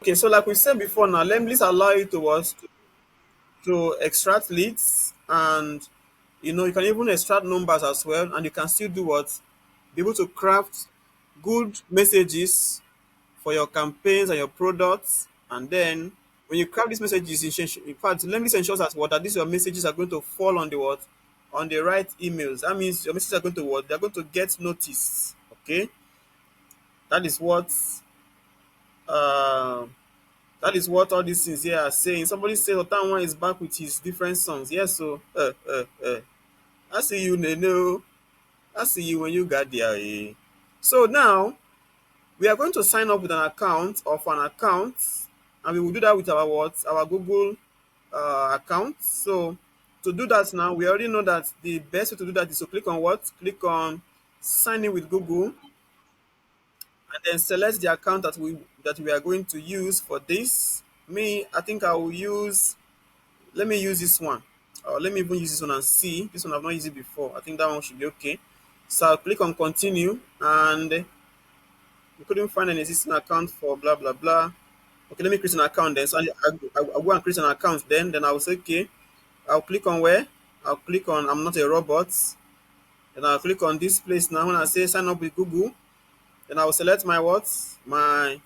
Okay, so like we said before now, Lemlist allow you to what to extract leads, and you can even extract numbers as well, and you can still do what be able to craft good messages for your campaigns and your products. And then when you craft these messages, in fact, Lemlist ensures that what that these your messages are going to fall on the what on the right emails. That means your messages are going to what they're going to get noticed. Okay, that is what uh, that is what all these things here are saying. Somebody said Otanwa is back with his different songs. Yes, so I see you, Neno. I see you when you got there. So now we are going to sign up with an account of an account, and we will do that with our what? Our Google account. So to do that now, we already know that the best way to do that is to click on what? Click on sign in with Google, and then select the account that we are going to use for this. Me, I think I will use. Let me use this one. Or let me even use this one and see. This one I've not used it before. I think that one should be okay. So I'll click on continue, and we couldn't find an existing account for blah blah blah. Okay, let me create an account then. So I'll go and create an account then I will say okay. I'll click on where? I'll click on I'm not a robot. Then I'll click on this place now. When I say sign up with Google, then I will select my what? My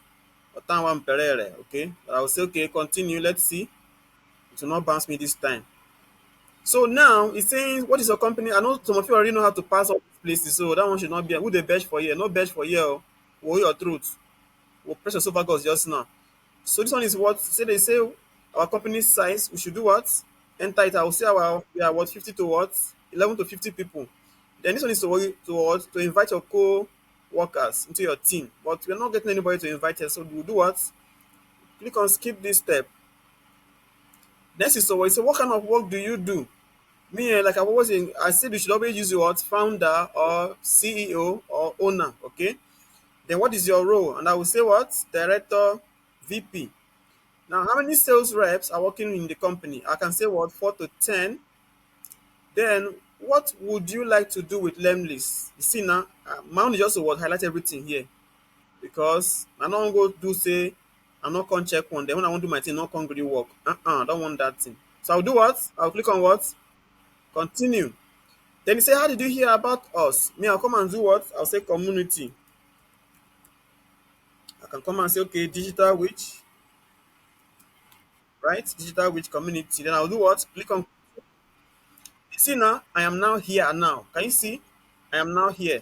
Otanwa Perere. Okay. I will say okay, continue. Let's see. It will not bounce me this time. So now it's saying, what is your company? I know some of you already know how to pass all these places, so that one should not be. Who they badge for here? No badge for here. Oh. Hold your truth. We'll press your sofa gods just now. So this one is what say they say our company size. We should do what? Enter it. I will say we are what 50 to what 11 to 50 people. Then this one is to what to invite your co-workers into your team. But we're not getting anybody to invite us, so we'll do what? Click on skip this step. Next is so what kind of work do you do? Me, like I've always been, I said you should always use the word founder or CEO or owner. Okay. Then what is your role? And I will say what? Director, VP. Now, how many sales reps are working in the company? I can say what? 4 to 10. Then what would you like to do with Lemlist? You see now, my own is just to what highlight everything here because I don't go do say I'm not con check one. Then when I want to do my thing, not con really work. I don't want that thing. So I'll do what? I'll click on what? Continue. Then you say, how did you hear about us? Me, I'll come and do what? I'll say community. I can come and say, okay, digital witch, right? Digital witch community. Then I'll do what? Click on. You see now, I am now here now. Can you see? I am now here.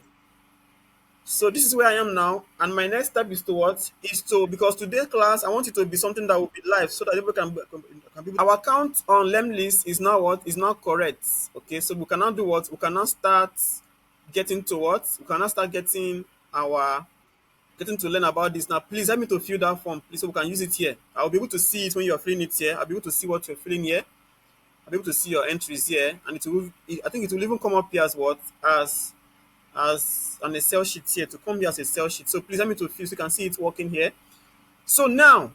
So this is where I am now, and my next step is to what? Is to because today's class I want it to be something that will be live, so that people can be. Our account on Lemlist is now what? Is now correct. Okay, so we can now do what? We can now start getting to what? We can now start getting to learn about this. Now, please help me to fill that form, please, so we can use it here. I'll be able to see it when you're filling it here. I'll be able to see what you're filling here. I'll be able to see your entries here, and it will. I think it will even come up here as what? As an Excel sheet here to come here as a Excel sheet. So please help me to fill so you can see it working here. So now,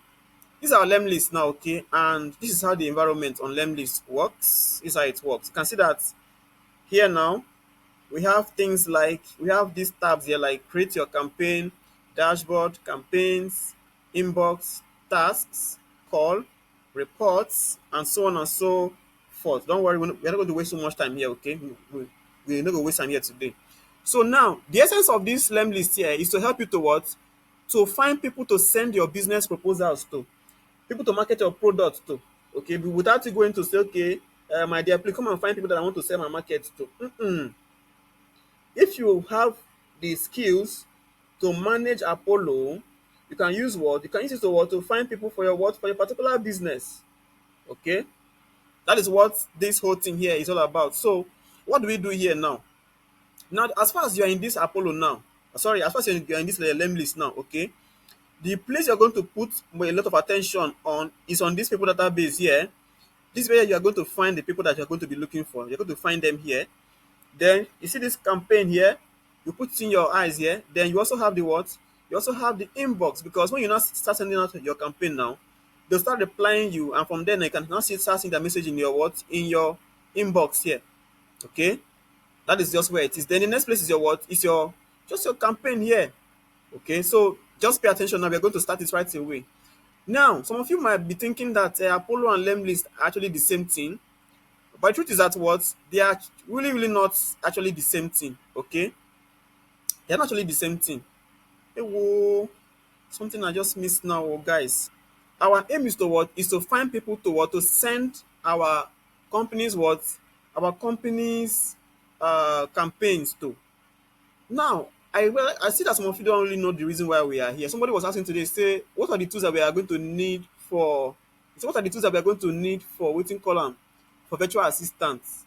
this is our Lemlist now, okay? And this is how the environment on Lemlist works. This is how it works. You can see that here now, we have things like, we have these tabs here like create your campaign, dashboard, campaigns, inbox, tasks, call, reports, and so on and so forth. Don't worry, we're not going to waste so much time here, okay? We're not going to waste time here today. So now, the essence of this Lemlist here is to help you to what? To find people to send your business proposals to, people to market your product to, okay? Without you going to say, okay, my dear, please come and find people that I want to sell my market to. If you have the skills to manage Apollo, you can use what? You can use it to what? To find people for your what? For your particular business. Okay? That is what this whole thing here is all about. So, what do we do here now? Now, as far as you are in this Apollo now, sorry, as far as you are in this Lemlist now, okay? The place you're going to put a lot of attention on is on this people database here. This is where you are going to find the people that you're going to be looking for. You're going to find them here. Then you see this campaign here, you put in your eyes here. Then you also have the what? You also have the inbox, because when you now start sending out your campaign now, they'll start replying you, and from then you can now start seeing the message in your what? In your inbox here. Okay, that is just where it is. Then the next place is your what? Is your just your campaign here. Okay, so just pay attention now. We're going to start it right away. Now, some of you might be thinking that Apollo and Lemlist are actually the same thing, but the truth is that what they are really, really not actually the same thing. Okay, they're not actually the same thing. Hey, whoa, something I just missed now, oh, guys. Our aim is to what is to find people to what to send our companies what our companies campaigns to. Now, I see that some of you don't really know the reason why we are here. Somebody was asking today, say, what are the tools that we are going to need for? So what are the tools that we are going to need for waiting column for virtual assistants?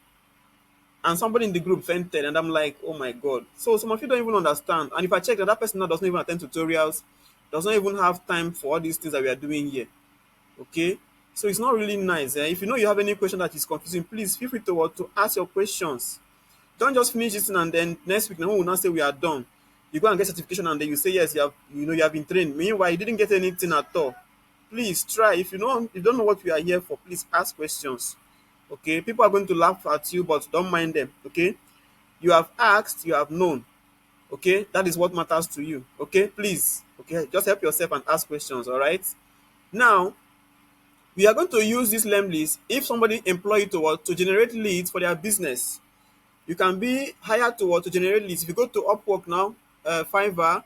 And somebody in the group fainted, and I'm like, oh my god. So some of you don't even understand. And if I check that that person now doesn't even attend tutorials, does not even have time for all these things that we are doing here. Okay, so it's not really nice. If you know you have any question that is confusing, please feel free to ask your questions. Don't just finish this thing and then next week now we will not say we are done. You go and get certification and then you say yes, you have been trained. Meanwhile, you didn't get anything at all. Please try. If you don't know what we are here for, please ask questions. Okay, people are going to laugh at you, but don't mind them. Okay, you have asked, you have known. Okay, that is what matters to you. Okay, please. Okay, just help yourself and ask questions. All right. Now we are going to use this Lemlist if somebody employ you to generate leads for their business. You can be hired to generate leads. If you go to Upwork now, Fiverr,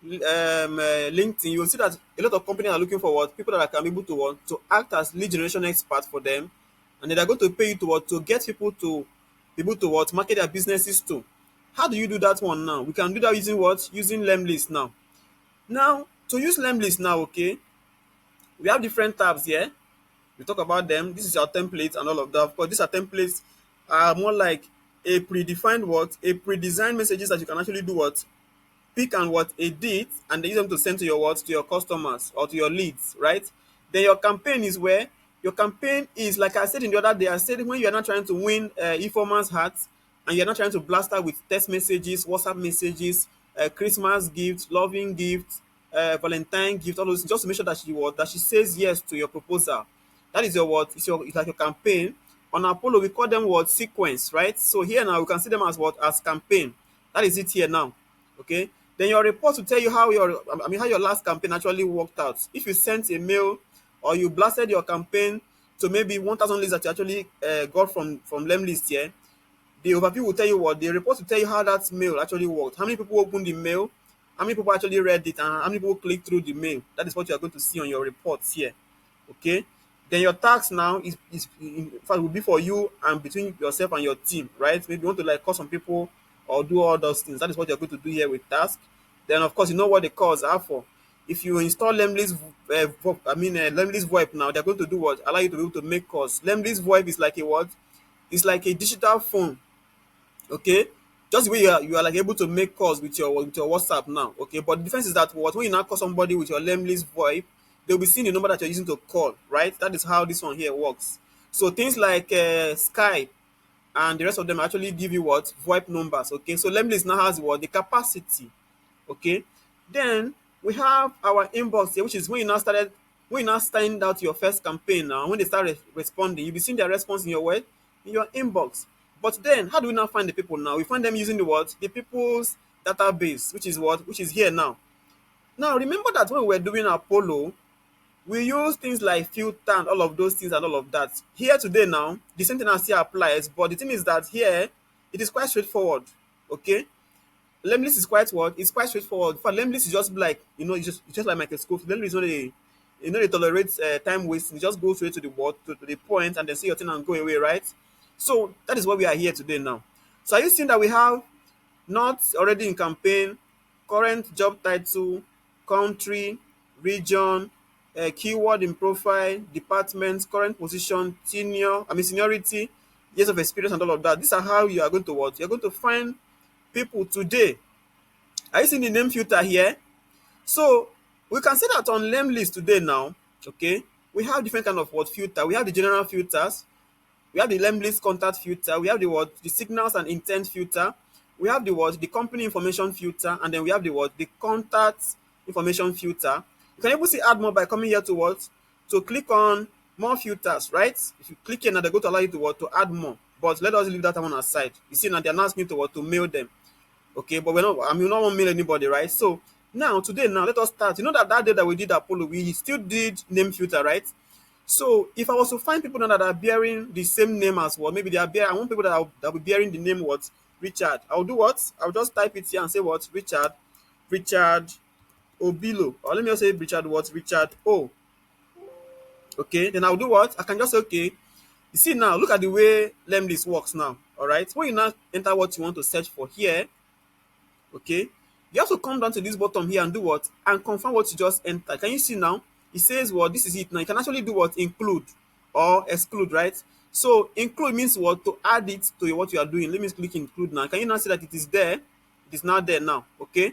LinkedIn, you will see that a lot of companies are looking for people that can be able to act as lead generation experts for them, and then they're going to pay you to get people to be able to market their businesses to. How do you do that one now? We can do that using using Lemlist now. Now to use Lemlist now, okay, we have different tabs here. We talk about them. This is our template and all of that. Of course, these are templates are more like a predefined a pre-designed messages that you can actually do pick and edit, and then use them to send to your to your customers or to your leads, right? Then your campaign is where your campaign is, like I said in the other day, I said when you're not trying to win e-commerce hearts and you're not trying to blast her with text messages, WhatsApp messages, Christmas gifts, loving gifts, Valentine gift, all those, just to make sure that she says yes to your proposal. That is your it's like your campaign. On Apollo, we call them sequence, right? So here now we can see them as as campaign. That is it here now. Okay. Then your report will tell you how how your last campaign actually worked out. If you sent a mail or you blasted your campaign to maybe 1,000 leads that you actually got from Lemlist here, the overview will tell you the report will tell you how that mail actually worked. How many people opened the mail, how many people actually read it, and how many people clicked through the mail. That is what you are going to see on your reports here. Okay. Then your task now is in fact will be for you and between yourself and your team, right? Maybe you want to like call some people or do all those things. That is what you're going to do here with task. Then of course you know what the calls are for. If you install Lemlist, Lemlist VoIP now, they're going to do what? Allow you to be able to make calls. Lemlist VoIP is like a what? It's like a digital phone. Okay, just the way you are like able to make calls with your WhatsApp now. Okay, but the difference is that when you now call somebody with your Lemlist VoIP, they'll be seeing the number that you're using to call, right? That is how this one here works. So things like Skype and the rest of them actually give you VoIP numbers. Okay, so Lemlist now has the capacity. Okay, then we have our inbox here, which is when you now send out your first campaign. Now when they start responding, you'll be seeing their response in in your inbox. But then how do we now find the people now? We find them using the people's database, which is here now. Now remember that when we were doing Apollo, we use things like filter and all of those things and all of that. Here today now, the same thing as here applies, but the thing is that here it is quite straightforward. Okay, Lemlist is quite It's quite straightforward. For Lemlist is just like it's just like microscope. Lemlist is not a they tolerate time wasting. You just go straight to the word to the point and then see your thing and go away, right? So that is why we are here today now. So are you seeing that we have not already in campaign, current job title, country, region, keyword in profile, department, current position, seniority, years of experience, and all of that. These are how you are going to You're going to find people today. Are you seeing the name filter here? So we can see that on Lemlist today now, okay, we have different kind of filter. We have the general filters, we have the Lemlist contact filter, we have the signals and intent filter, we have the company information filter, and then we have the contact information filter. You can even see add more by coming here to click on more filters, right? If you click here now, they're going to allow you to add more. But let us leave that one aside. You see now they're not asking to mail them. Okay, but we not want to mail anybody, right? So Now, today, now let us start. You know that that day that we did Apollo, we still did name filter, right? So if I was to find people now that are bearing the same name as what, maybe they are bearing, I want people that will be bearing the name what, Richard. I'll do what? I'll just type it here and say what, Richard Obilo, or let me just say Richard what, Richard O. Okay, then I'll do what? I can just say okay. You see now, look at the way Lemlist works now. All right, when you now enter what you want to search for here, okay, you have to come down to this bottom here and do what, and confirm what you just entered. Can you see now? It says what, this is it now. You can actually do what, include or exclude, right? So include means what, to add it to what you are doing. Let me click include now. Can you now see that it is there? It is now there now. Okay,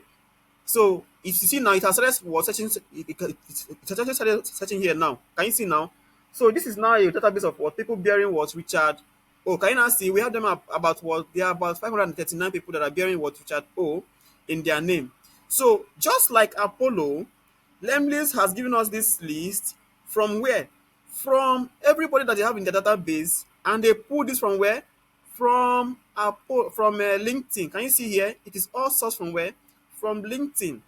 so if you see now, it has started was searching. It has actually started searching here now. Can you see now? So this is now a database of what people bearing what, Richard. Oh, can you now see? We have them about what, there are about 539 people that are bearing what, Richard O in their name. So just like Apollo, Lemlist has given us this list from where? From everybody that they have in the database, and they pull this from where? From LinkedIn. Can you see here? It is all sourced from where? From LinkedIn.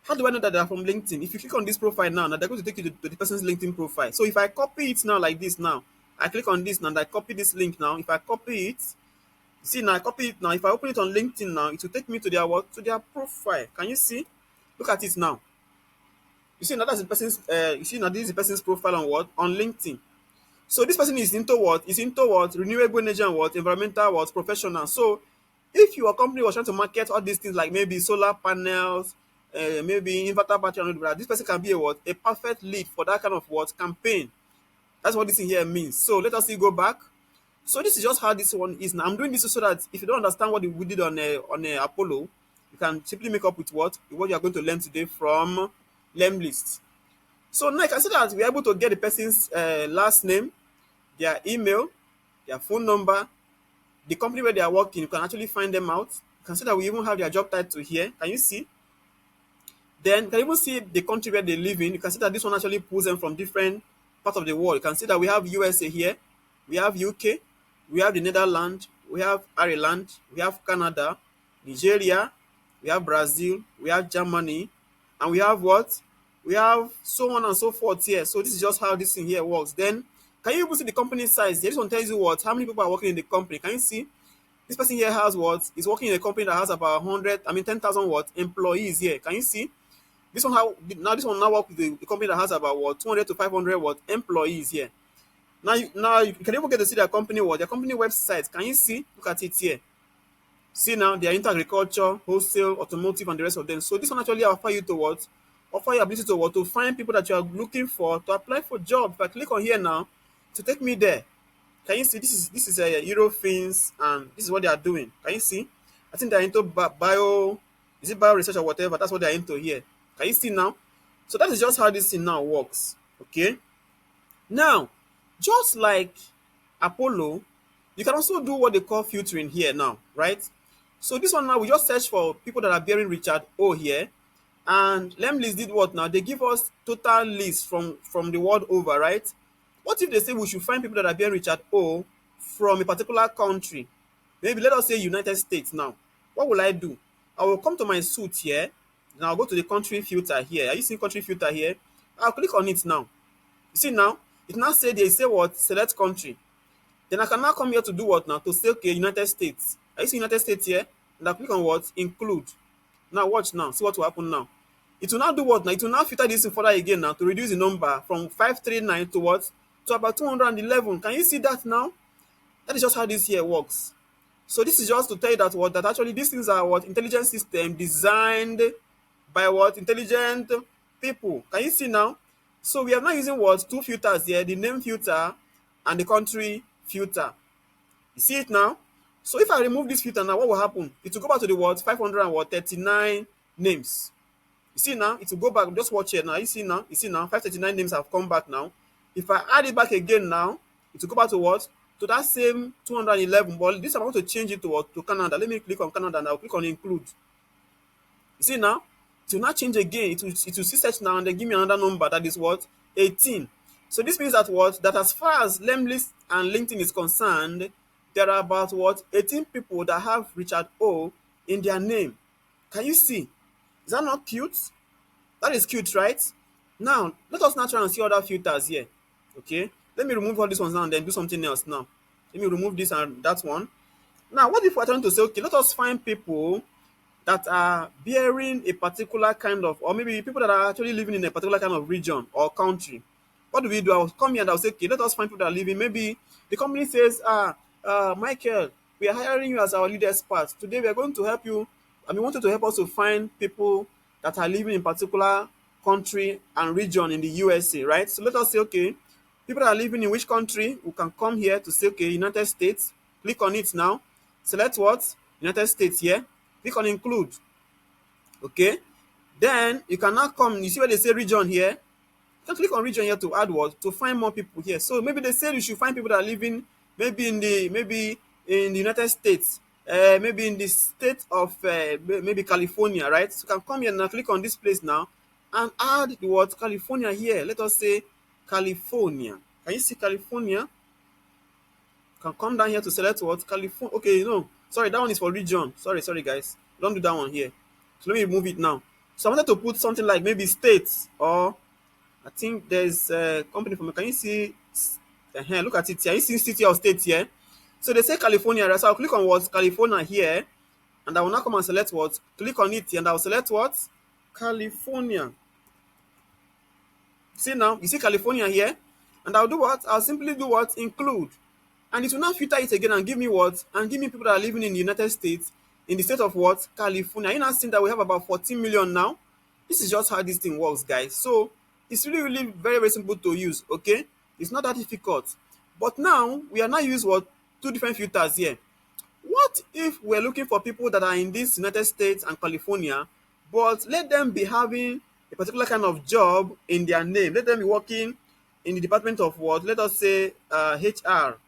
How do I know that they are from LinkedIn? If you click on this profile now they're going to take you to the person's LinkedIn profile. So if I copy it now like this now, I click on this now and I copy this link now. If I copy it, see now I copy it now. If I open it on LinkedIn now, it will take me to their what? To their profile. Can you see? Look at it now. You see now that's the person's. You see now this is the person's profile on what? On LinkedIn. So this person is into what? Is into what? Renewable energy and what? Environmental what? Professional. So if your company was trying to market all these things like maybe solar panels, maybe inverter battery and all that, this person can be a what? A perfect lead for that kind of what? Campaign. That's what this thing here means. So let us see, go back. So this is just how this one is now. I'm doing this so that if you don't understand what we did on Apollo, you can simply make up with what you are going to learn today from Lemlist. So now I can see that we're able to get the person's last name, their email, their phone number, the company where they are working. You can actually find them out. You can see that we even have their job title here. Can you see? Then you can even see the country where they live in. You can see that this one actually pulls them from different parts of the world. You can see that we have USA here, we have UK, we have the Netherlands, we have Ireland, we have Canada, Nigeria, we have Brazil, we have Germany, and we have what? We have so on and so forth here. So this is just how this thing here works. Then can you even see the company size? This one tells you what? How many people are working in the company? Can you see? This person here has what? Is working in a company that has about 10,000 what? Employees here. Can you see? This one now work with the company that has about what? 200 to 500 what? Employees here. Now you can even get to see their company what? Their company website. Can you see? Look at it here. See now, they are into agriculture, wholesale, automotive, and the rest of them. So this one actually offer you to what? Offer your ability to what? To find people that you are looking for to apply for job. If I click on here now, to take me there. Can you see? This is a Eurofins, and this is what they are doing. Can you see? I think they are into bio. Is it bio research or whatever? That's what they are into here. Can you see now? So that is just how this thing now works. Okay. Now, just like Apollo, you can also do what they call filtering here now, right? So this one now, we just search for people that are bearing Richard O here. And Lemlist did what now? They give us total list from the world over, right? What if they say we should find people that are bearing Richard O from a particular country? Maybe let us say United States now. What will I do? I will come to my suit here. Now I'll go to the country filter here. Are you seeing country filter here? I'll click on it now. You see now? It now say what? Select country. Then I can now come here to do what now? To say, okay, United States. Are you seeing United States here? And I click on what? Include. Now watch now. See what will happen now. It will now do what now? It will now filter this further again now to reduce the number from 539 to what? To about 211. Can you see that now? That is just how this here works. So this is just to tell you that what? That actually these things are what? Intelligent system designed by what? Intelligent people. Can you see now? So we are now using what? Two filters here, the name filter and the country filter. You see it now? So if I remove this filter now, what will happen? It will go back to the what? 539 names. You see now? It will go back. Just watch it now. You see now? You see now? 539 names have come back now. If I add it back again now, it will go back to what? To that same 211. But this time I want to change it to what? To Canada. Let me click on Canada and I'll click on include. You see now? It will not change again. It will see search now and then give me another number that is what? 18. So this means that what? That as far as Lemlist and LinkedIn is concerned, there are about what? 18 people that have Richard O in their name. Can you see? Is that not cute? That is cute, right? Now, let us now try and see other filters here. Okay, let me remove all these ones now and then do something else now. Let me remove this and that one. Now, what if we're trying to say, okay, let us find people that are bearing a particular kind of, or maybe people that are actually living in a particular kind of region or country. What do we do? I'll come here and I'll say, okay, let us find people that are living. Maybe the company says, Michael, we are hiring you as our lead expert. Today we are going to help you, and we want you to help us to find people that are living in particular country and region in the USA, right? So let us say, okay, people that are living in which country, we can come here to say, okay, United States. Click on it now. Select what? United States here. Click on include. Okay. Then you can now come, you see where they say region here. You can click on region here to add what? To find more people here. So maybe they said you should find people that are living maybe in the United States, maybe in the state of maybe California, right? So you can come here and click on this place now and add the word California here. Let us say California. Can you see California? Can come down here to select what? California. Okay, no. Sorry, that one is for region. Sorry, guys. Don't do that one here. So let me remove it now. So I wanted to put something like maybe states, or I think there's a company for me. Can you see? Look at it here. You see city or state here? So they say California, right? So I'll click on what? California here. And I will now come and select what? Click on it and I'll select what? California. See now, you see California here? And I'll do what? I'll simply do what? Include. And it will now filter it again and give me what? And give me people that are living in the United States, in the state of what? California. You now see that we have about 14 million now. This is just how this thing works, guys. So it's really very, very simple to use. Okay, it's not that difficult. But now we are now use what? Two different filters here. What if we're looking for people that are in this United States and California, but let them be having a particular kind of job in their name? Let them be working in the department of what? Let us say HR.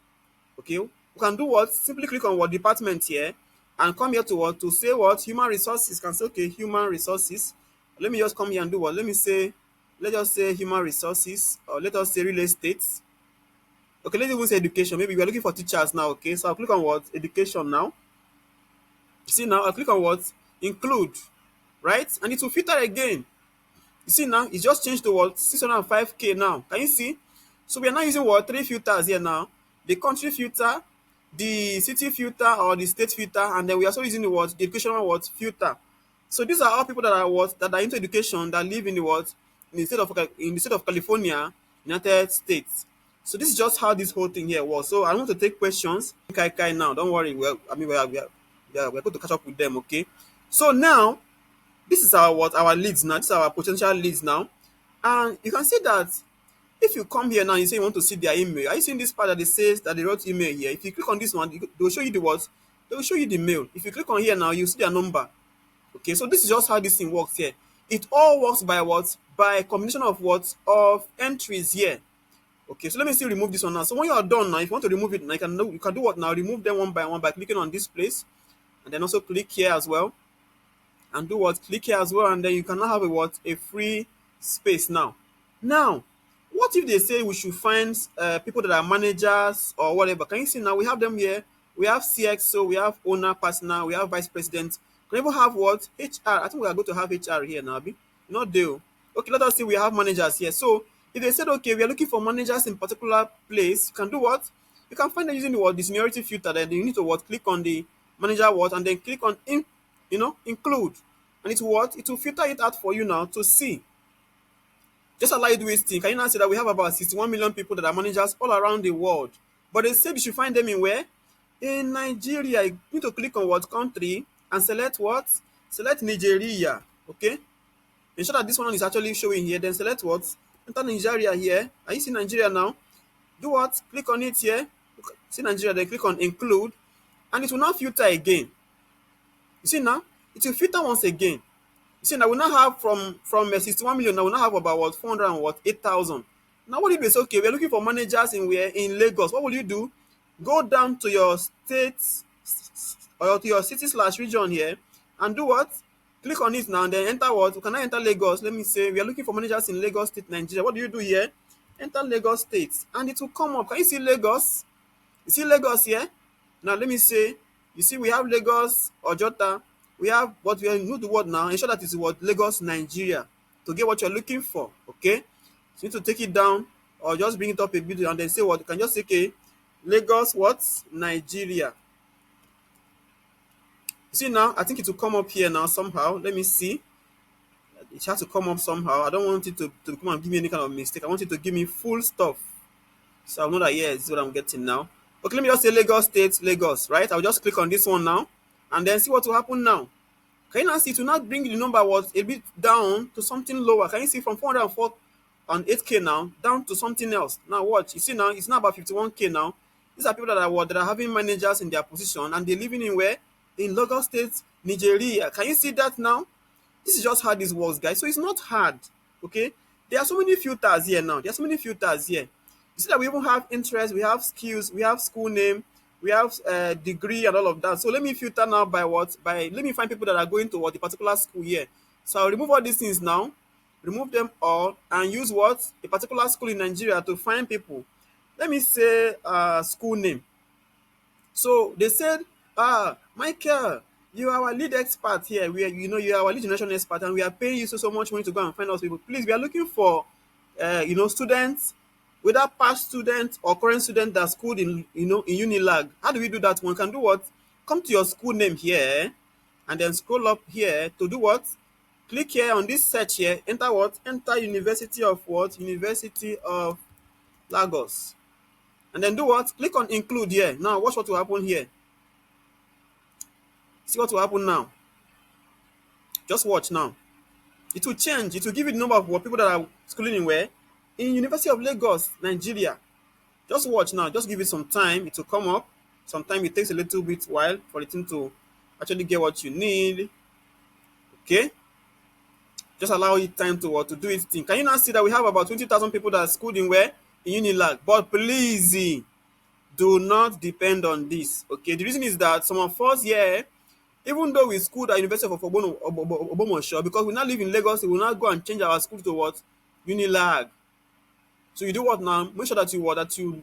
Okay, we can do what? Simply click on what department here and come here to what? To say what? Human resources. Can say, okay, human resources. Let me just come here and do what? Let us say human resources, or let us say real estate. Okay, let's even say education. Maybe we are looking for teachers now. Okay, so I'll click on what? Education now. You see now, I'll click on what? Include, right? And it will filter again. You see now, it's just changed to what? 605K now. Can you see? So we are now using what? Three filters here now. The country filter, the city filter or the state filter, and then we are also using the what? The educational what? Filter. So these are all people that are what? That are into education, that live in the what? In the state of California, United States. So this is just how this whole thing here was. So I want to take questions. Kai now. Don't worry. Well, I mean we're going to catch up with them, okay? So now this is our what? Our leads now. This is our potential leads now. And you can see that if you come here now, you say you want to see their email. Are you seeing this part that it says that they wrote email here? If you click on this one, they will show you the what? They will show you the mail. If you click on here now, you see their number. Okay, so this is just how this thing works here. It all works by what? By a combination of what? Of entries here. Okay, so let me still remove this one now. So when you are done now, if you want to remove it now, you can do what now? Remove them one by one by clicking on this place. And then also click here as well. And do what? Click here as well. And then you can now have a what? A free space now. Now, what if they say we should find people that are managers or whatever? Can you see now we have them here? We have CXO, we have owner, partner, we have vice president. Can we even have what? HR. I think we are going to have HR here now, Abi. Not deal. Okay, let us see. We have managers here. So if they said, okay, we are looking for managers in particular place, you can do what? You can find them using the word the seniority filter. Then you need to what? Click on the manager what, and then click on include, and it will what? It will filter it out for you now to see. Just allow you do this thing. Can you now see that we have about 61 million people that are managers all around the world? But they said you should find them in where? In Nigeria. You need to click on what? Country and select what? Select Nigeria. Okay? Ensure that this one is actually showing here. Then select what? Enter Nigeria here. Are you seeing Nigeria now? Do what? Click on it here. See Nigeria, then click on include. And it will now filter again. You see now? It will filter once again. You see now we now have from 61 million, now we now have about what? 400 and what? 8,000. Now what if it's okay? We're looking for managers in where? In Lagos. What will you do? Go down to your state or to your city slash region here and do what? Click on it now and then enter what? Can I enter Lagos? Let me say we are looking for managers in Lagos State, Nigeria. What do you do here? Enter Lagos State and it will come up. Can you see Lagos? You see Lagos here? Now let me say, you see we have Lagos, Ojota, We have what we know the word now. Ensure that it's what Lagos, Nigeria, to get what you're looking for. Okay, so you need to take it down or just bring it up a bit and then say what you can just say okay, Lagos what Nigeria. See now, I think it will come up here now somehow. Let me see. It has to come up somehow. I don't want it to come and give me any kind of mistake. I want it to give me full stuff. So I'll know that yeah, this is what I'm getting now. Okay, let me just say Lagos State, Lagos, right? I'll just click on this one now and then see what will happen now. Can you now see it will not bring the number was a bit down to something lower? Can you see from 404 and 8K now down to something else? Now watch. You see now it's now about 51K now. These are people that are what that are having managers in their position and they're living in where? In Lagos State, Nigeria. Can you see that now? This is just how this works, guys. So it's not hard. Okay. There are so many filters here now. There are so many filters here. You see that we even have interest, we have skills, we have school name, we have degree and all of that. So let me filter now by what? By let me find people that are going to what a particular school here. So I'll remove all these things now, remove them all, and use what a particular school in Nigeria to find people. Let me say school name. So they said, Michael, you are our lead expert here. We are, you are our lead generation expert, and we are paying you so much money to go and find us people. Please, we are looking for, students, whether past students or current student that schooled in, in Unilag. How do we do that? One can do what? Come to your school name here, and then scroll up here to do what? Click here on this search here. Enter what? Enter University of what? University of Lagos. And then do what? Click on include here. Now watch what will happen here. See what will happen now. Just watch now. It will change. It will give you the number of what people that are schooling in where? In University of Lagos, Nigeria. Just watch now. Just give it some time. It will come up. Sometimes it takes a little bit while for the thing to actually get what you need. Okay. Just allow it time to do its thing. Can you now see that we have about 20,000 people that are schooled in where? In Unilag. But please, do not depend on this. Okay. The reason is that some of us here, even though we schooled at University of Ogbomosho, because we now live in Lagos, we will not go and change our school to what? Unilag. So you do what now? Make sure that you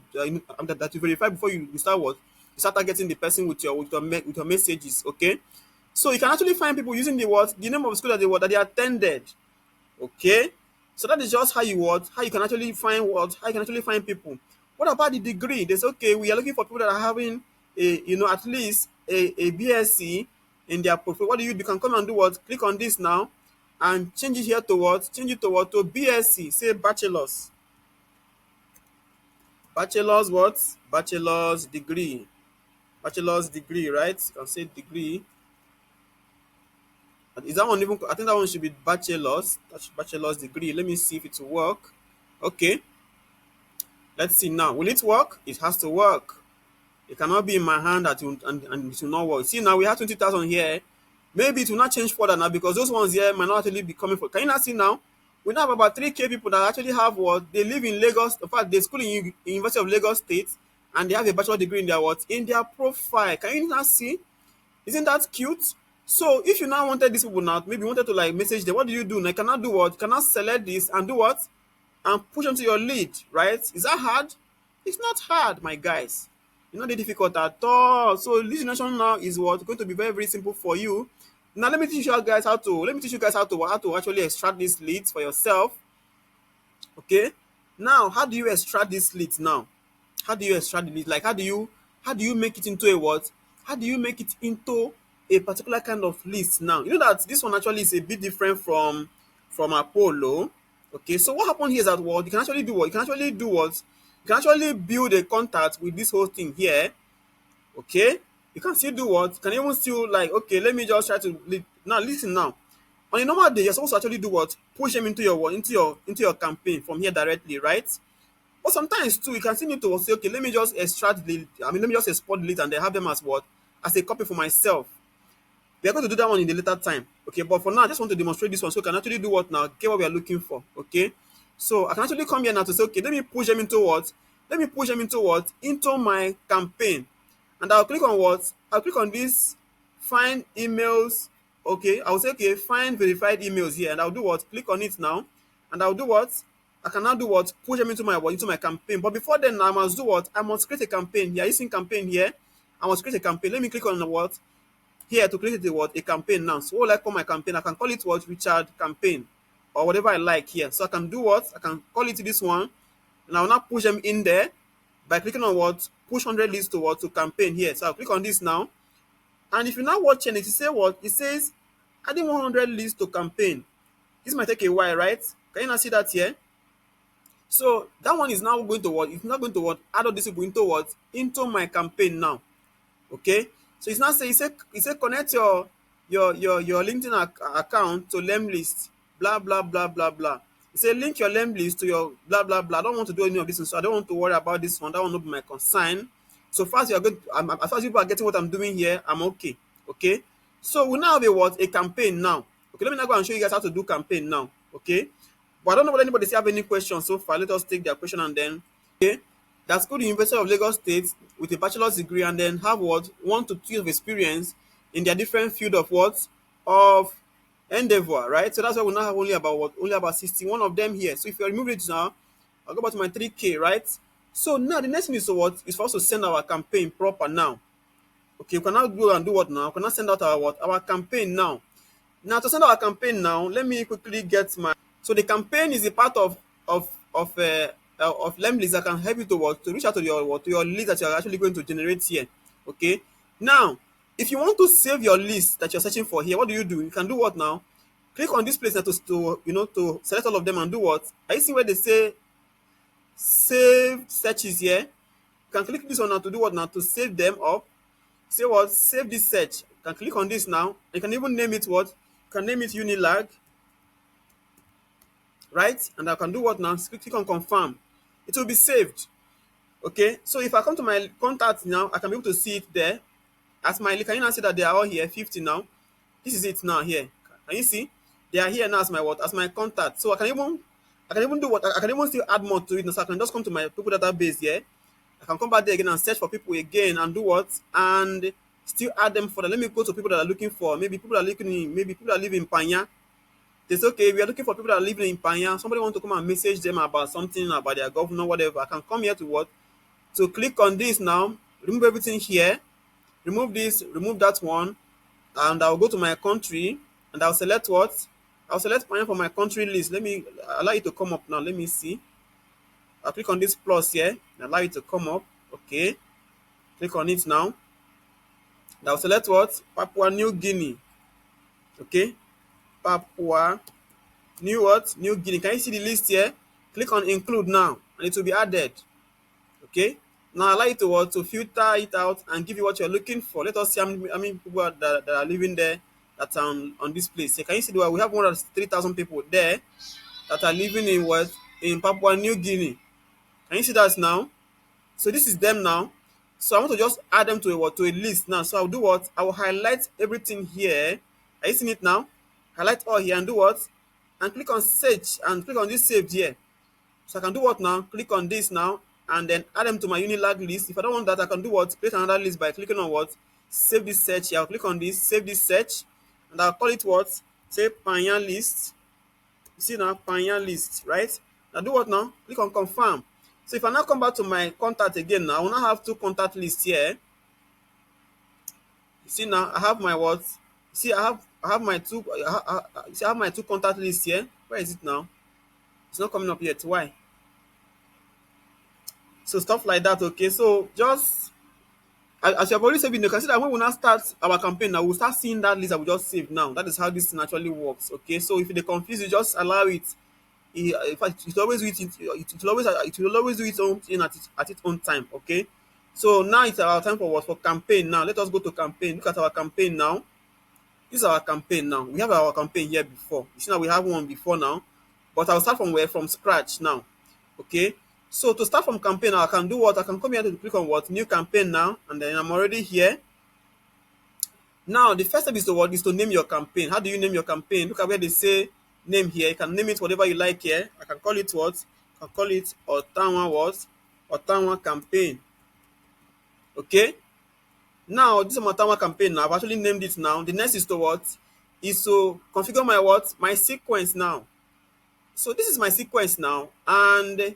verify before you start what? You start targeting the person with your messages, okay? So you can actually find people using the what? The name of school that they attended. Okay? So that is just how you can actually find how you can actually find people. What about the degree? They say, okay, we are looking for people that are having at least a BSc in their profile. What do? You can come and do what? Click on this now and change it here to what? Change it to what? To BSc. Say bachelor's. Bachelor's what? Bachelor's degree. Bachelor's degree, right? You can say degree. Is that one even? I think that one should be bachelor's. That's bachelor's degree. Let me see if it will work. Okay. Let's see now. Will it work? It has to work. It cannot be in my hand and it will not work. See now we have 20,000 here. Maybe it will not change further now because those ones here might not actually be coming for. Can you not see now? We now have about 3K people that actually have what? They live in Lagos. In fact, they school in University of Lagos State and they have a bachelor degree in their what? In their profile. Can you not see? Isn't that cute? So if you now wanted these people now, maybe you wanted to like message them, what do you do? Now you cannot do what? You cannot select this and do what? And push them to your lead, right? Is that hard? It's not hard, my guys. It's not difficult at all. So lead generation now is what going to be very, very simple for you. Now let me teach you guys how to actually extract these leads for yourself. Okay. Now, how do you extract these leads now? How do you extract the leads? Like how do you make it into a what? How do you make it into a particular kind of list now? You know that this one actually is a bit different from Apollo. Okay, so what happened here is that what you can actually do what? You can actually do what? You can actually build a contact with this whole thing here. Okay, you can still do what? You can even still like, okay, let me just try to lead. Now listen now. On a normal day, you're supposed to actually do what? Push them into your campaign from here directly, right? But sometimes too, you can still need to say, okay, let me just let me just export the lead and then have them as what? As a copy for myself. We are going to do that one in the later time. Okay, but for now, I just want to demonstrate this one so we can actually do what now? Get what we are looking for. Okay. So I can actually come here now to say, okay, let me push them into what? Let me push them into what? Into my campaign. And I'll click on what? I'll click on this find emails. Okay, I'll say, okay, find verified emails here. And I'll do what? Click on it now. And I'll do what? I can now do what? Push them into my campaign. But before then, I must do what? I must create a campaign. Yeah, using campaign here. I must create a campaign. Let me click on what? here to create a what? A campaign now. So what will I call my campaign? I can call it what? Richard campaign or whatever I like here. So I can do what? I can call it this one, and I will now push them in there by clicking on what? Push 100 leads to what? To campaign here. So I'll click on this now. And if you now watch it, it say what? It says adding 100 leads to campaign. This might take a while, right? Can you now see that here? So that one is now going to what? It's not going to what? Add all this people into what? Into my campaign now. Okay, so it's not say it say connect your LinkedIn account to Lemlist, blah blah blah blah blah. It say link your Lemlist to your blah blah blah. I don't want to do any of this, so I don't want to worry about this one. That one not be my concern. So far as you are good, as far as people are getting what I'm doing here, I'm okay. Okay, so we now have a what? A campaign now. Okay, let me now go and show you guys how to do campaign now. Okay, but I don't know whether anybody still have any questions so far. Let us take their question and then okay. That's go to University of Lagos State with a bachelor's degree and then have what? 1 to 2 years of experience in their different field of what? Of endeavor, right? So that's why we now have only about what? Only about 61 of them here. So if you remove it now, I'll go back to my 3K, right? So now the next thing is what? Is for us to send our campaign proper now. Okay, we can now go and do what now? We can now send out our what? Our campaign now. Now to send our campaign now, let me quickly get my. So the campaign is a part of Lemlist that can help you to what? To reach out to your list that you're actually going to generate here. Okay. Now, if you want to save your list that you're searching for here, what do? You can do what now? Click on this place now to select all of them and do what? Are you seeing where they say save searches here? You can click this one now to do what now? To save them up. Say what? Save this search. You can click on this now. You can even name it what? You can name it Unilag, right? And I can do what now? Click on confirm. It will be saved. Okay, so if I come to my contacts now, I can be able to see it there. As my can you now see that they are all here, 50 now? This is it now here. Can you see? They are here now as my what? As my contact. So I can even do what? I can even still add more to it. So I can just come to my people database here. I can come back there again and search for people again and do what? And still add them further. Let me go to people that are looking for. Maybe people that live in Panya. They say, okay, we are looking for people that are living in Panya. Somebody want to come and message them about something, about their governor, whatever. I can come here to what? To click on this now, remove everything here, remove this, remove that one, and I'll go to my country and I'll select what? I'll select Panya for my country list. Let me allow it to come up now. Let me see. I'll click on this plus here and allow it to come up. Okay. Click on it now. And I'll select what? Papua New Guinea. Okay. Papua New what? New Guinea. Can you see the list here? Click on include now and it will be added. Okay. Now allow you to what? To filter it out and give you what you're looking for. Let us see how many people that are living there that are on this place. So can you see we have more than 3,000 people there that are living in what? In Papua New Guinea. Can you see that now? So this is them now. So I want to just add them to a what? To a list now. So I'll do what? I will highlight everything here. Are you seeing it now? Highlight all here and do what? And click on search and click on this saved here. So I can do what now? Click on this now and then add them to my Unilag list. If I don't want that, I can do what? Create another list by clicking on what? Save this search here. I'll click on this, save this search, and I'll call it what? Say Panya list. You see now, Panya list, right? Now do what now? Click on confirm. So if I now come back to my contact again now, I will now have 2 contact lists here. You see now, I have my what? See, I have my two. See, I have my 2 contact lists here. Where is it now? It's not coming up yet. Why? So stuff like that. Okay. So just as you have already said, you can see that when we now start our campaign, now we'll start seeing that list that we just saved. Now that is how this naturally works. Okay. So if they confuse you, just allow it. In fact, it will always do it do its own thing at its own time. Okay. So now it's our time for what? For campaign. Now let us go to campaign. Look at our campaign now. This is our campaign now. We have our campaign here before. You see now we have one before now. But I'll start from where? From scratch now. Okay. So to start from campaign now, I can do what? I can come here to click on what? New campaign now. And then I'm already here. Now the first step is to what? Is to name your campaign. How do you name your campaign? Look at where they say name here. You can name it whatever you like here. I can call it what? I can call it Ottawa what? Ottawa campaign. Okay. Now this is my Ottawa campaign now. I've actually named it now. The next is to what? Is to configure my what? My sequence now. So this is my sequence now. And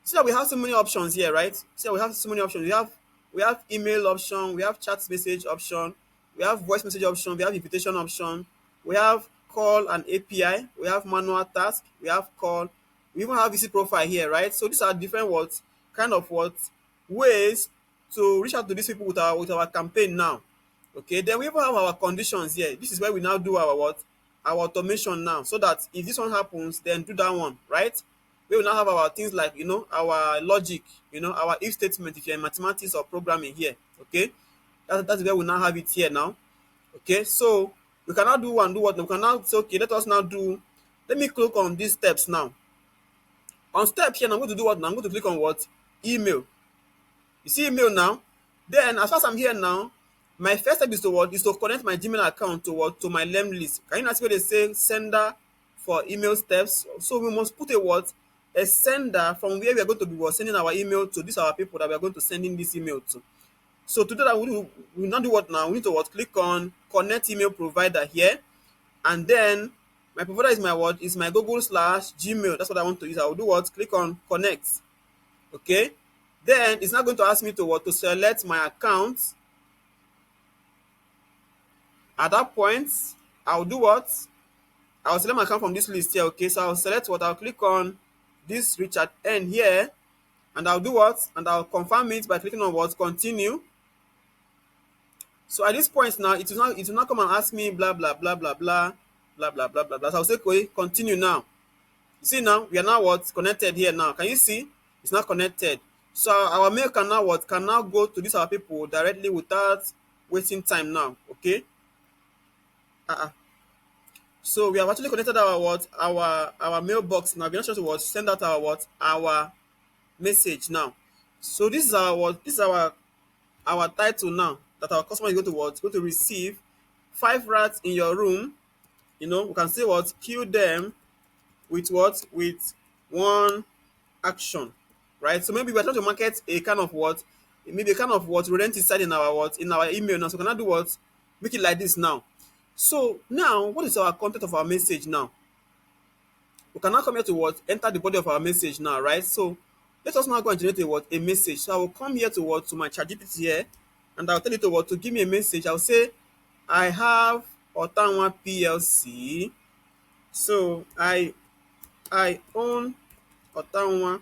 see that we have so many options here, right? See that we have so many options. We have email option, we have chat message option, we have voice message option, we have invitation option, we have call and API, we have manual task, we have call, we even have VC profile here, right? So these are different what kind of what ways to reach out to these people with our campaign now. Okay, then we even have our conditions here. This is where we now do our what, our automation now, so that if this one happens, then do that one, right? We will now have our things like, our logic, our if statement if you're in mathematics or programming here. Okay, that's where we now have it here now. Okay, so we can now do one, do what? We can now say, okay, let us now do, let me click on these steps now. On step here, I'm going to do what now? I'm going to click on what? Email. You see email now? Then as far as I'm here now, my first step is to what? Is to connect my Gmail account to what? To my Lemlist. Can you not see where they say sender for email steps? So we must put a what? A sender from where we are going to be what, sending our email to these our people that we are going to send in this email to. So to do that, we now do what now? We need to what? Click on connect email provider here, and then my provider is my what? Is my Google/Gmail. That's what I want to use. I will do what? Click on connect. Okay. Then it's not going to ask me to what? To select my account. At that point, I'll do what? I'll select my account from this list here. Okay, so I'll select what? I'll click on this Richard N here, and I'll do what? And I'll confirm it by clicking on what? Continue. So at this point now, it will not come and ask me blah blah blah blah blah blah blah blah blah blah. So I'll say, okay, continue now. You see now, we are now what? Connected here now. Can you see? It's not connected. So our mail can now what? Can now go to these our people directly without wasting time now. Okay. So we have actually connected our what? Our mailbox now. We're not sure to what? Send out our what? Our message now. So this is our what? This is our title now that our customer is going to what? Going to receive 5 rats in your room. We can say what? Kill them with what? With one action, right? So maybe we're trying to market a kind of what? Maybe a kind of what rodenticide in our what? In our email now. So can I do what? Make it like this now. So now, what is our content of our message now? We can now come here to what? Enter the body of our message now, right? So let us now go and generate a what? A message. So I will come here to what? To my ChatGPT here, and I'll tell it to what? To give me a message. I'll say, I have Otanwa PLC. So I own Otanwa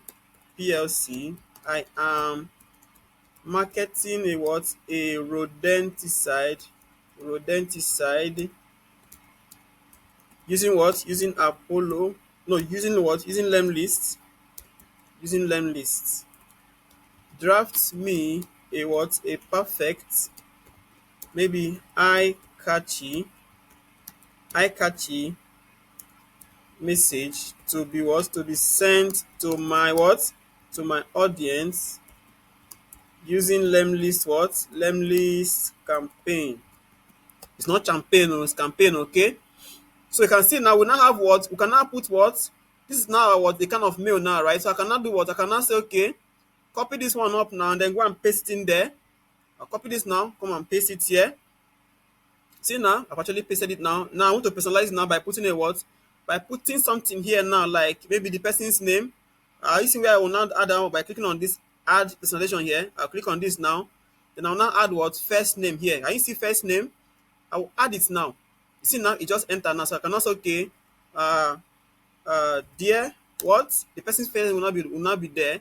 PLC. I am marketing a what? A rodenticide using what? Using Apollo. No, using what? Using Lemlist. Draft me a what? A perfect, maybe eye-catchy message to be what? To be sent to my what? To my audience using Lemlist what? Lemlist campaign. It's not champagne, it's campaign, okay? So you can see now we now have what? We can now put what? This is now what? The kind of mail now, right? So I can now do what? I can now say, okay, copy this one up now and then go and paste it in there. I'll copy this now, come and paste it here. See now, I've actually pasted it now. Now I want to personalize it now by putting a what? By putting something here now, like maybe the person's name. You see where I will now add down by clicking on this add personalization here. I'll click on this now. Then I'll now add what? First name here. Can you see first name? I will add it now. You see now, it just entered now. So I can also, okay, dear, what? The person's face will not be there.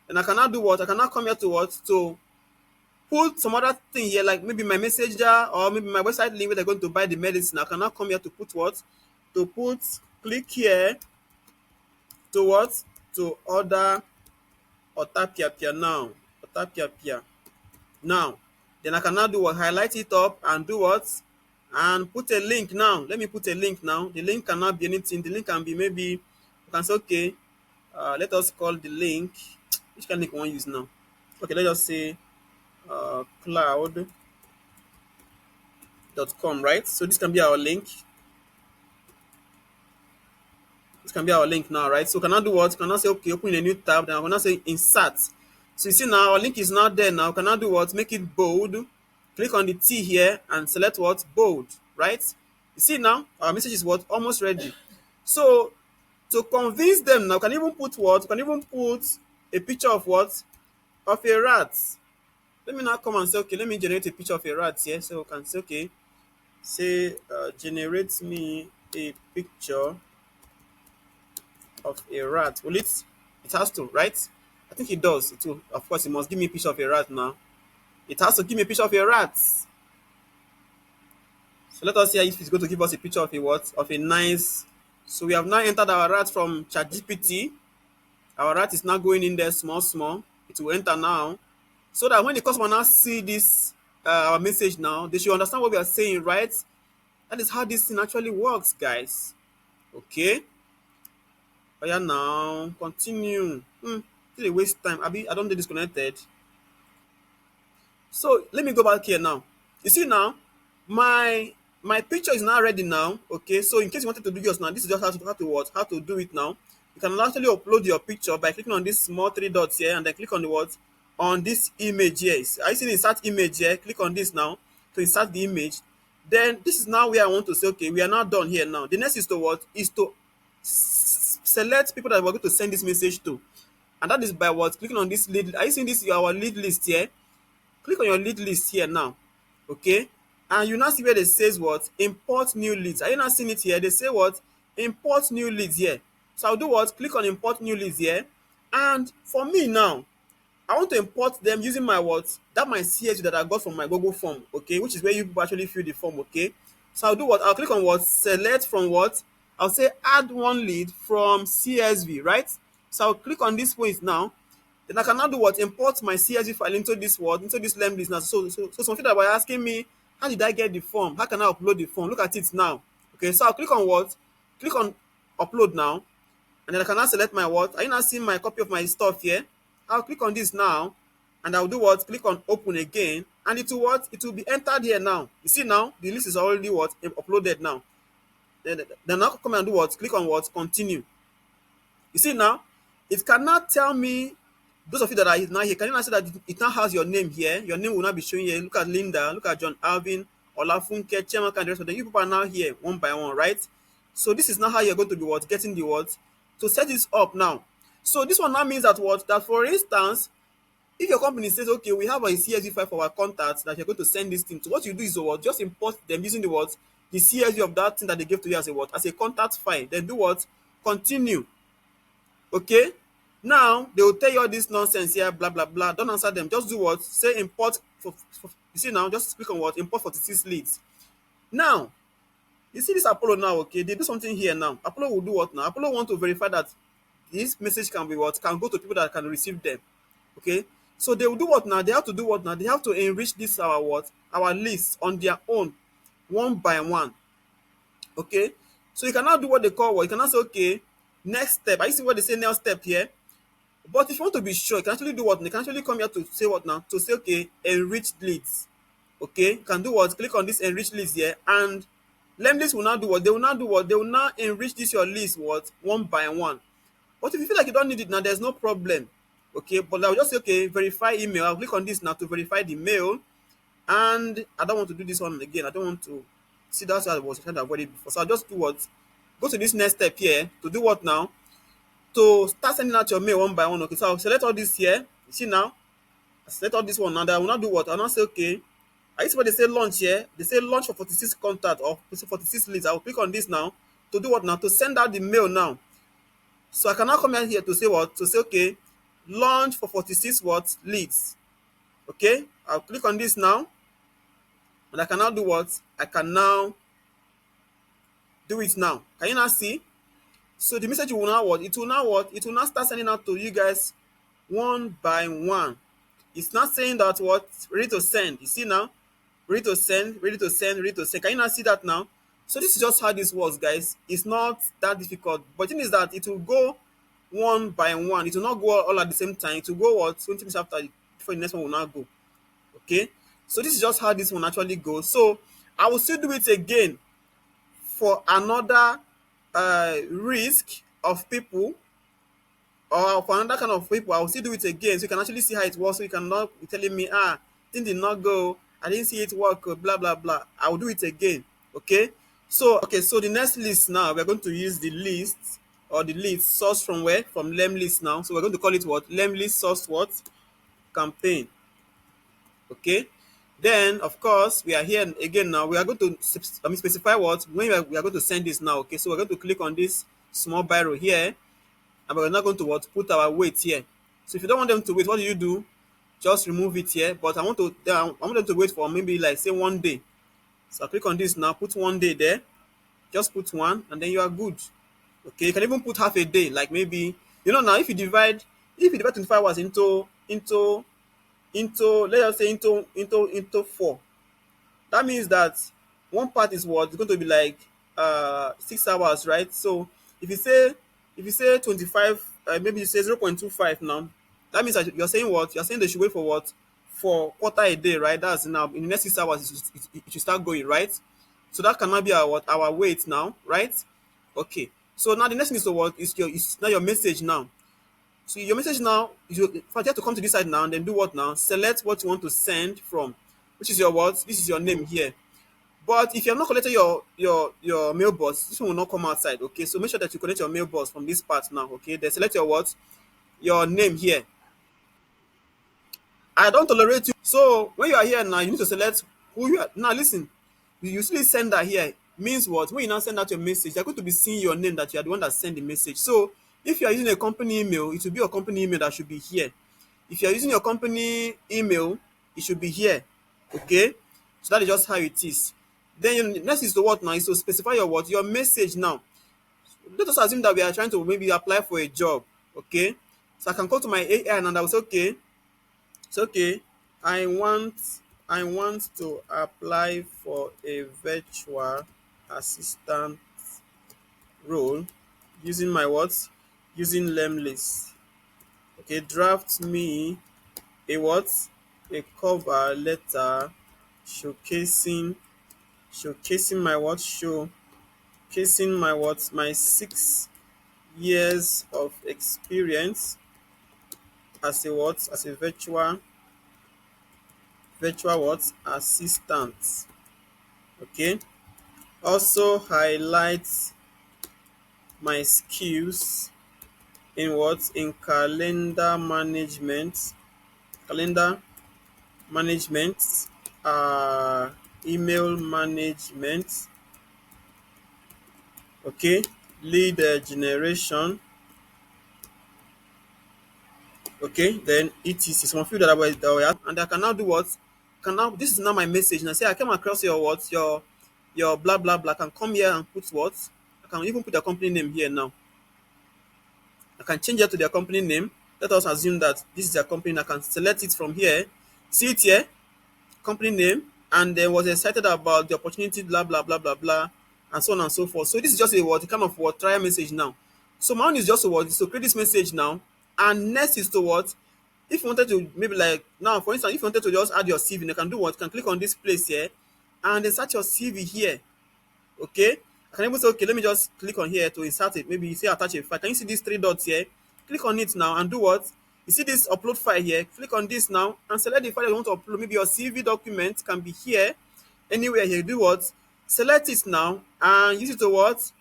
And I can now do what? I can now come here to what? To put some other thing here, like maybe my messenger or maybe my website link where they're going to buy the medicine. I can now come here to put what? To put, click here to what? To order Otapia now. Otapia now. Then I can now do what? Highlight it up and do what? And put a link now. Let me put a link now. The link cannot be anything. The link can be maybe, you can say, okay, let us call the link. Which kind of link we want to use now? Okay, let's just say cloud.com, right? So this can be our link. This can be our link now, right? So can I do what? Can I say, okay, open a new tab. Then I'm going to say insert. So you see now, our link is now there now. Can I do what? Make it bold. Click on the T here and select what? Bold, right? You see now, our message is what? Almost ready. So to convince them now, can even put what? Can even put a picture of what? Of a rat. Let me now come and say, okay, let me generate a picture of a rat here. So we can say, okay, say generate me a picture of a rat. Will it? It has to, right? I think it does. It will. Of course, it must give me a picture of a rat now. It has to give me a picture of a rat. So let us see if it's going to give us a picture of a what? Of a nice. So we have now entered our rat from ChatGPT. Our rat is now going in there small, small. It will enter now. So that when the customer now see this our message now, they should understand what we are saying, right? That is how this thing actually works, guys. Okay. Oh yeah, now continue. Still a waste time. Abi, I don't get disconnected. So let me go back here now. You see now, my picture is now ready now. Okay, so in case you wanted to do yours now, this is just how to what how to do it now. You can actually upload your picture by clicking on this small three dots here and then click on the what on this image here. Are you seeing insert image here? Click on this now to insert the image. Then this is now where I want to say, okay, we are now done here now. The next is to what is to select people that we're going to send this message to, and that is by what clicking on this lead. Are you seeing this our lead list here? Click on your lead list here now, okay, and you now see where they says what import new leads. Are you not seeing it here? They say what import new leads here. So I'll do what click on import new leads here, and for me now I want to import them using my what that my CSV that I got from my Google form, okay, which is where you people actually fill the form, okay. So I'll do what I'll click on what select from what I'll say add one lead from CSV, right? So I'll click on this point now. Then I can now do what import my CSV file into this what into this Lemlist now. So some people were asking me, how did I get the form? How can I upload the form? Look at it now. Okay, so I'll click on what? Click on upload now, and then I can now select my what? Are you now seeing my copy of my stuff here? I'll click on this now, and I'll do what? Click on open again, and it will what? It will be entered here now. You see now the list is already what uploaded now. Then now come and do what? Click on what? Continue. You see now, it cannot tell me those of you that are now here. Can you now see that it now has your name here? Your name will not be showing here. Look at Linda, look at John Alvin, Olafunke, Chema, and the rest of them. You people are now here one by one, right? So this is now how you're going to be what getting the what to set this up now. So this one now means that what that for instance, if your company says, okay, we have a CSV file for our contacts that you're going to send this thing to, what you do is what just import them using the what the CSV of that thing that they gave to you as a what as a contact file. Then do what continue. Okay, now they will tell you all this nonsense here, blah blah blah. Don't answer them. Just do what say import for you see now. Just click on what import 46 leads. Now you see this Apollo now. Okay, they do something here now. Apollo will do what now? Apollo want to verify that this message can be what can go to people that can receive them. Okay, so they will do what now? They have to do what now? They have to enrich this our what our list on their own, one by one. Okay, so you cannot do what they call what you cannot say, okay, next step. Are you see what they say next step here? But if you want to be sure, you can actually do what? You can actually come here to say what now? To say, okay, enrich leads. Okay, you can do what? Click on this enrich leads here, and Lemlist will now do what? They will now do what? They will now enrich this your list what? One by one. But if you feel like you don't need it now, there's no problem. Okay, but I'll just say, okay, verify email. I'll click on this now to verify the mail, and I don't want to do this one again. I don't want to see that's how I was trying to avoid it before. So I'll just do what? Go to this next step here to do what now? To start sending out your mail one by one. Okay, so I'll select all this here. You see now, I select all this one now. That I will not do what? I'll not say okay. I see what they say launch here. They say launch for 46 contact or 46 leads. I will click on this now to do what now? To send out the mail now. So I can now come here to say what? To say okay, launch for 46 what leads. Okay, I'll click on this now, and I can now do what? I can now do it now. Can you now see? So the message will now what? It will now what? It will now start sending out to you guys one by one. It's not saying that what ready to send. You see now, ready to send, ready to send, ready to send. Can you not see that now? So this is just how this works, guys. It's not that difficult. But the thing is that it will go one by one. It will not go all at the same time. It will go what 20 minutes after before the next one will now go. Okay. So this is just how this one actually goes. So I will still do it again for another risk of people or for another kind of people. I will still do it again so you can actually see how it works. So you cannot be telling me, things did not go, I didn't see it work, blah blah blah. I will do it again. Okay. So the next list now we're going to use the list or the list source from where? From Lemlist now. So we're going to call it what? Lemlist source what? Campaign. Okay. Then of course we are here again now. We are going to specify what when we are going to send this now. Okay, so we're going to click on this small biro here, and we're not going to what put our weight here. So if you don't want them to wait, what do you do? Just remove it here. But I want them to wait for maybe like say 1 day. So I click on this now, put 1 day there, just put one, and then you are good. Okay, you can even put half a day, like maybe now if you divide 25 hours into let's just say into four. That means that one part is what is going to be like 6 hours, right? So if you say if you say 25, maybe you say 0.25 now. That means that you're saying what? You're saying they should wait for what? For quarter a day, right? That's now in the next 6 hours it should start going, right? So that cannot be our weight now, right? Okay. So now the next thing is to what is now your message now. So your message now, you first have to come to this side now and then do what now? Select what you want to send from, which is your what? This is your name here. But if you have not collected your mailbox, this one will not come outside. Okay, so make sure that you connect your mailbox from this part now. Okay, then select your what? Your name here. I don't tolerate you. So when you are here now, you need to select who you are. Now listen, you usually send that here means what? When you now send out your message, they're going to be seeing your name that you are the one that sent the message. So if you are using a company email, it will be your company email that should be here. If you are using your company email, it should be here. Okay, so that is just how it is. Then next is to what now? Is to specify your what? Your message now. Let us assume that we are trying to maybe apply for a job. Okay, so I can go to my AI and I will say, okay, it's okay. I want I want to apply for a virtual assistant role using my what? Using Lemlist. Okay, draft me a what? A cover letter showcasing showcasing my what? Showcasing my what? My 6 years of experience as a what? As a virtual what? Assistant. Okay. Also highlight my skills in what? In calendar management, uh, email management, okay, lead generation, okay, then etc. Some of you that were and I can now do what? Can now this is now my message. And I say I came across your what? Your blah blah blah. I can come here and put what? I can even put the company name here now. I can change it to their company name. Let us assume that this is their company. I can select it from here. See it here, company name, and then was excited about the opportunity, blah blah blah blah blah, and so on and so forth. So this is just a what kind of what trial message now. So my own is just a what is to create this message now, and next is to what if you wanted to maybe like now for instance if you wanted to just add your CV, you can do what? You can click on this place here, and insert your CV here. Okay, I can even say okay let me just click on here to insert it, maybe you say attach a file. Can you see these three dots here? Click on it now and do what? You see this upload file here, click on this now and select the file you want to upload. Maybe your CV document can be here, anywhere here. Do what? Select it now and use it to what?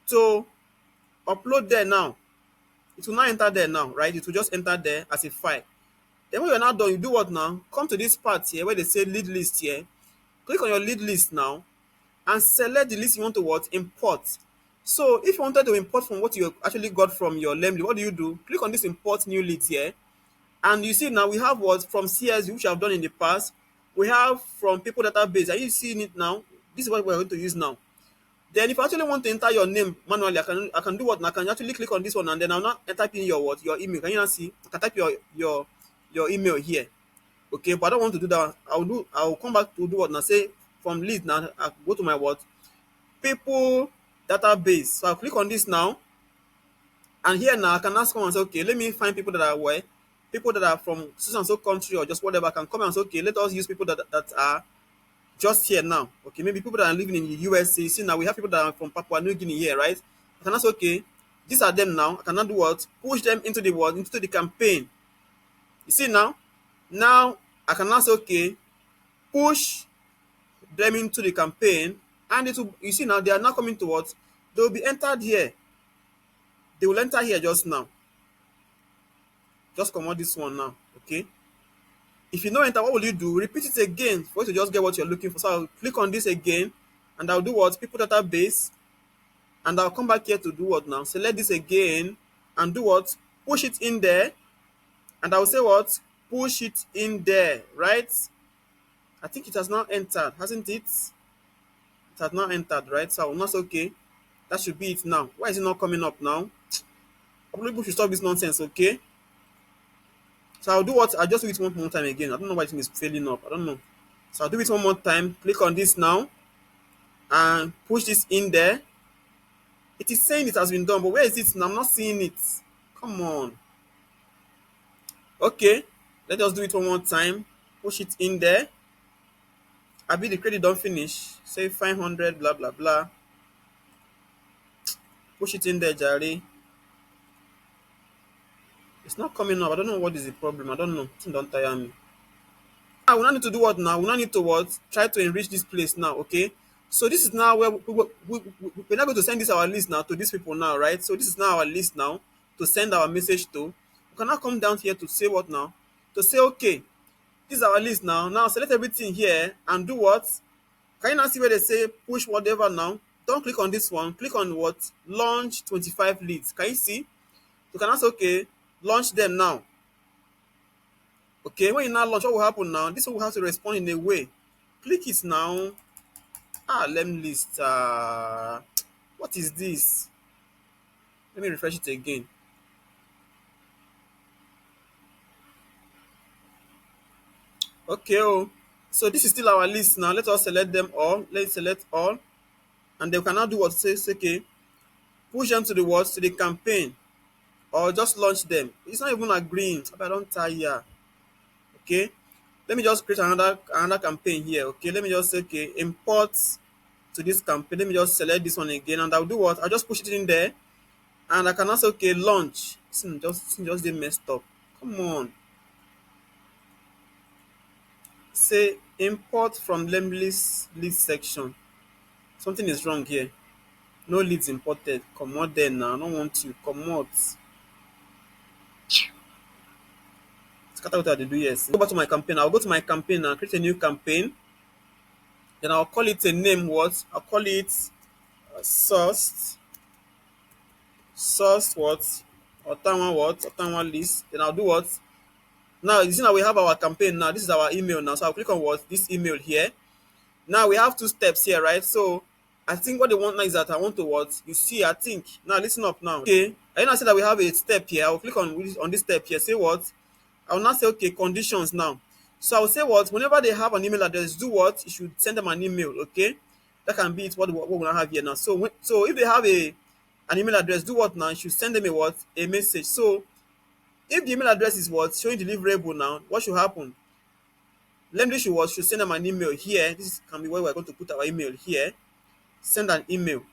To upload there now. It will now enter there now, right? It will just enter there as a file. Then when you're now done, you do what now? Come to this part here where they say lead list here. Click on your lead list now and select the list you want to what? Import. So if you wanted to import from what you actually got from your Lemlist, what do? Click on this import new leads here. And you see now we have what from CSV, which I've done in the past. We have from people database. Are you seeing it now? This is what we're going to use now. Then if I actually want to enter your name manually, I can do what? I can actually click on this one and then I'll now type in your what? Your email. Can you now see? I can type your email here. Okay, but I don't want to do that. I'll come back to do what now. Say from list now, I go to my what? People database. So I'll click on this now. And here now I can ask someone and say, okay, let me find people that are where? People that are from so and so country or just whatever. I can come and say, okay, let us use people that are just here now. Okay, maybe people that are living in the USA. See now we have people that are from Papua New Guinea here, right? I can ask, okay, these are them now. I can now do what? Push them into the what? Into the campaign. You see now? Now I can now say, okay, push them into the campaign, and it will you see now they are now coming to what? They will be entered here. They will enter here just now. Just come out this one now. Okay. If you no enter, what will you do? Repeat it again for you to just get what you're looking for. So I'll click on this again, and I'll do what? People database, and I'll come back here to do what now? Select this again and do what? Push it in there, and I'll say what? Push it in there, right? I think it has now entered, hasn't it? It has now entered, right? So I will not say, okay, that should be it now. Why is it not coming up now? Probably people should stop this nonsense, okay? So I'll do what? I'll just do it one more time again. I don't know why it is failing up. I don't know. So I'll do it one more time. Click on this now and push this in there. It is saying it has been done, but where is it now? I'm not seeing it. Come on. Okay, let us do it one more time. Push it in there. I be the credit don't finish. Say 500, blah blah blah. Push it in there, Jari. It's not coming up. I don't know what is the problem. I don't know. Don't tire me. We now need to do what now? We now need to what? Try to enrich this place now, okay? So this is now where we're not going to send this our list now to these people now, right? So this is now our list now to send our message to. We can now come down here to say what now? To say, okay, this is our list now. Now select everything here and do what? Can you now see where they say push whatever now? Don't click on this one. Click on what? Launch 25 leads. Can you see? You can now say, okay, launch them now. Okay, when you now launch, what will happen now? This one will have to respond in a way. Click it now. Lemlist. What is this? Let me refresh it again. Okay, so this is still our list now. Let us select them all. Let's select all. And they can now do what says, okay, push them to the what? To the campaign. Or just launch them. It's not even agreeing. I don't tire. Okay. Let me just create another campaign here. Okay. Let me just say, okay, import to this campaign. Let me just select this one again, and I'll do what? I'll just push it in there, and I can also okay launch. Just they messed up. Come on. Say import from Lemlist lead section. Something is wrong here. No leads imported. Come out there now. I don't want you. Come out. Scatter what I do. Yes. Go back to my campaign. I'll go to my campaign and create a new campaign. Then I'll call it a name. What? I'll call it sourced what? Ottawa what? Ottawa list. Then I'll do what? Now you see now we have our campaign now. This is our email now. So I'll click on what? This email here. Now we have two steps here, right? So I think what they want now is that I want to what? You see, I think. Now listen up now. Okay. I now say that we have a step here. I'll click on this step here. Say what? I will now say okay, conditions now. So I will say what? Whenever they have an email address, do what? You should send them an email, okay? That can be it what we now have here now. So if they have an email address, do what now? You should send them a what? A message. So if the email address is what? Showing deliverable now, what should happen? Lemlist should send them an email here. This can be where we're going to put our email here. Send an email.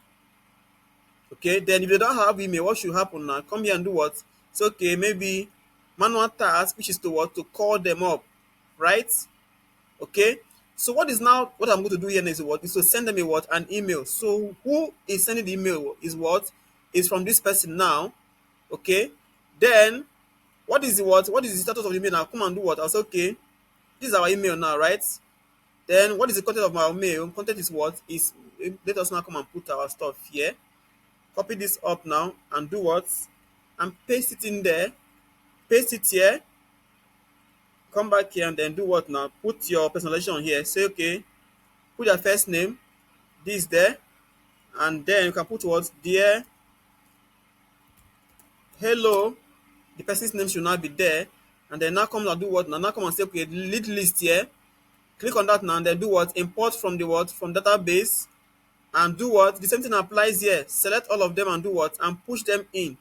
Okay, then if they don't have email, what should happen now? Come here and do what? It's okay, maybe manual task, which is to what? To call them up, right? Okay. So what I'm going to do here is what? Is to send them a what? An email. So who is sending the email is what? Is from this person now. Okay. Then what is the what? What is the status of the email now? Come and do what? I'll say, okay, this is our email now, right? Then what is the content of our mail? Content is what? Is let us now come and put our stuff here. Copy this up now and do what? And paste it in there. Paste it here. Come back here and then do what now? Put your personalization here. Say, okay, put your first name. This there. And then you can put what? Dear. Hello. The person's name should now be there. And then now come and do what? Now come and say, okay, lead list here. Click on that now and then do what? Import from the what? From database. And do what? The same thing applies here. Select all of them and do what? And push them in.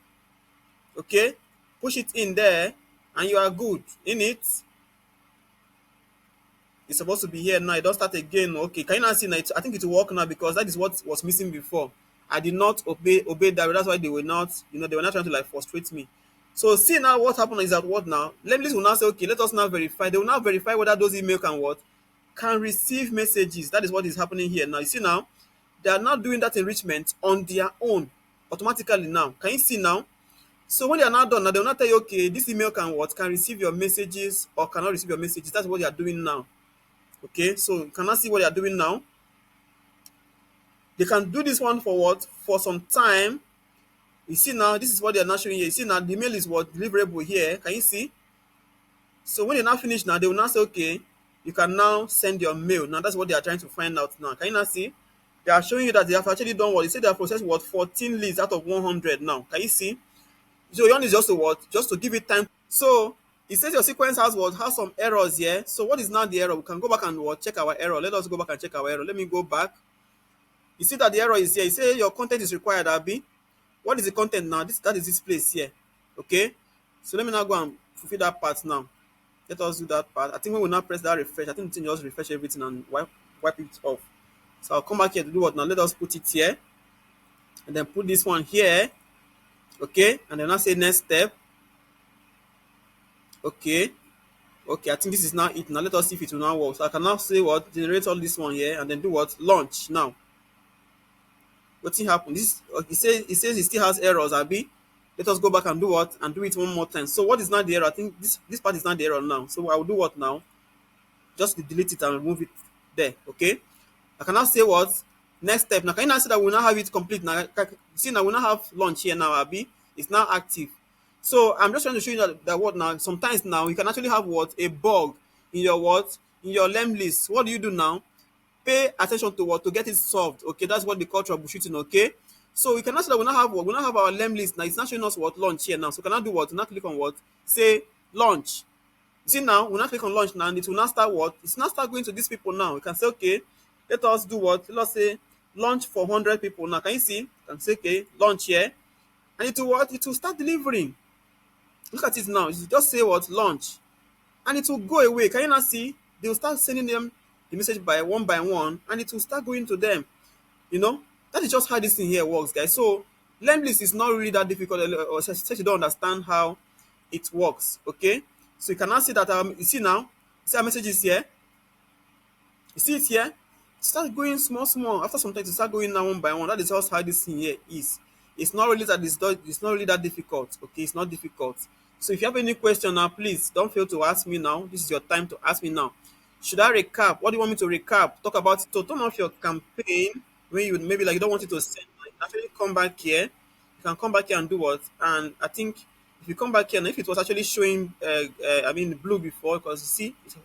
Okay? Push it in there. And you are good. In it. It's supposed to be here now. It does start again. Okay, can you now see now? I think it will work now because that is what was missing before. I did not obey that. That's why they were not, they were not trying to like frustrate me. So see now what happened is that what now? Lemlist will now say, okay, let us now verify. They will now verify whether those email can what? Can receive messages. That is what is happening here. Now you see now, they are not doing that enrichment on their own automatically now. Can you see now? So when they are now done, now they will not tell you, okay, this email can what, can receive your messages or cannot receive your messages. That's what they are doing now. Okay, so you cannot see what they are doing now. They can do this one for what, for some time. You see now, this is what they are now showing here. You see now, the mail is what, deliverable here. Can you see? So when they now finish now, they will now say, okay, you can now send your mail. Now that's what they are trying to find out now. Can you now see? They are showing you that they have actually done what? They say they have processed what, 14 leads out of 100 now. Can you see? So your own is just to what? Just to give it time. So it says your sequence has what? Has some errors here. So what is now the error? We can go back and what? Check our error. Let us go back and check our error. Let me go back. You see that the error is here. You say your content is required, Abby. What is the content now? That is this place here. Okay. So let me now go and fulfill that part now. Let us do that part. I think when we now press that refresh, I think the thing just refresh everything and wipe it off. So I'll come back here to do what now? Let us put it here and then put this one here. Okay. And then now say next step. Okay. Okay, I think this is now it. Now let us see if it will now work. So I can now say what? Generate all this one here and then do what? Launch now. What thing happen? This it says it still has errors, Abi. Let us go back and do what? And do it one more time. So what is now the error? I think this part is not the error now. So I will do what now? Just delete it and remove it there. Okay. I can now say what? Next step. Now can you now see that we now have it complete now? See now we now have launch here now, Abi. It's now active. So I'm just trying to show you that what now? Sometimes now you can actually have what? A bug in your what? In your Lemlist. What do you do now? Pay attention to what, to get it solved. Okay, that's what they call troubleshooting. Okay, so we can now see that we now have what, we now have our Lemlist now. It's not showing us what launch here now. So we can now do what? We now click on what? Say launch. You see now, we now click on launch now, and it will now start what? It's now start going to these people now. We can say, okay, let us do what? Let us say launch for 100 people now. Can you see? You can say, okay, launch here, and it will what? It will start delivering. Look at it now. It will just say what? Launch, and it will go away. Can you now see? They will start sending them the message by one, and it will start going to them. You know, that is just how this thing here works, guys. So Lemlist is not really that difficult, or since you don't understand how it works. Okay, so you can now see that you see now, you see our message is here. You see it here? Start going small, small. After some time, to start going now one by one. That is just how this thing here is. It's not really that difficult. Okay, it's not difficult. So if you have any question now, please don't fail to ask me now. This is your time to ask me now. Should I recap? What do you want me to recap? Talk about it. To turn off your campaign when you maybe like you don't want it to send. You can actually come back here. You can come back here and do what? And I think if you come back here, and if it was actually showing, I mean blue before, because you see, it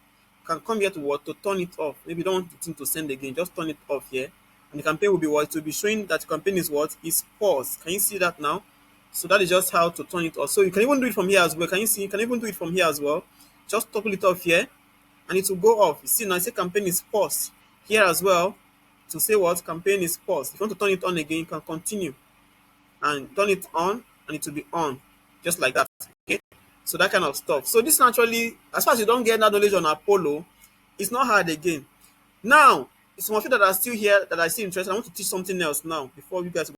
can come here to what, to turn it off. Maybe you don't want the thing to send again. Just turn it off here, and the campaign will be what? To be showing that the campaign is what, is paused. Can you see that now? So that is just how to turn it off. So you can even do it from here as well. Can you see? You can even do it from here as well. Just toggle it off here, and it will go off. You see now, I say campaign is paused here as well. To say what, campaign is paused. If you want to turn it on again, you can continue and turn it on, and it will be on just like that. Okay, so that kind of stuff. So this naturally, as far as you don't get that knowledge on Apollo, it's not hard again. Now, some of you that are still here that are still interested, I want to teach something else now before you guys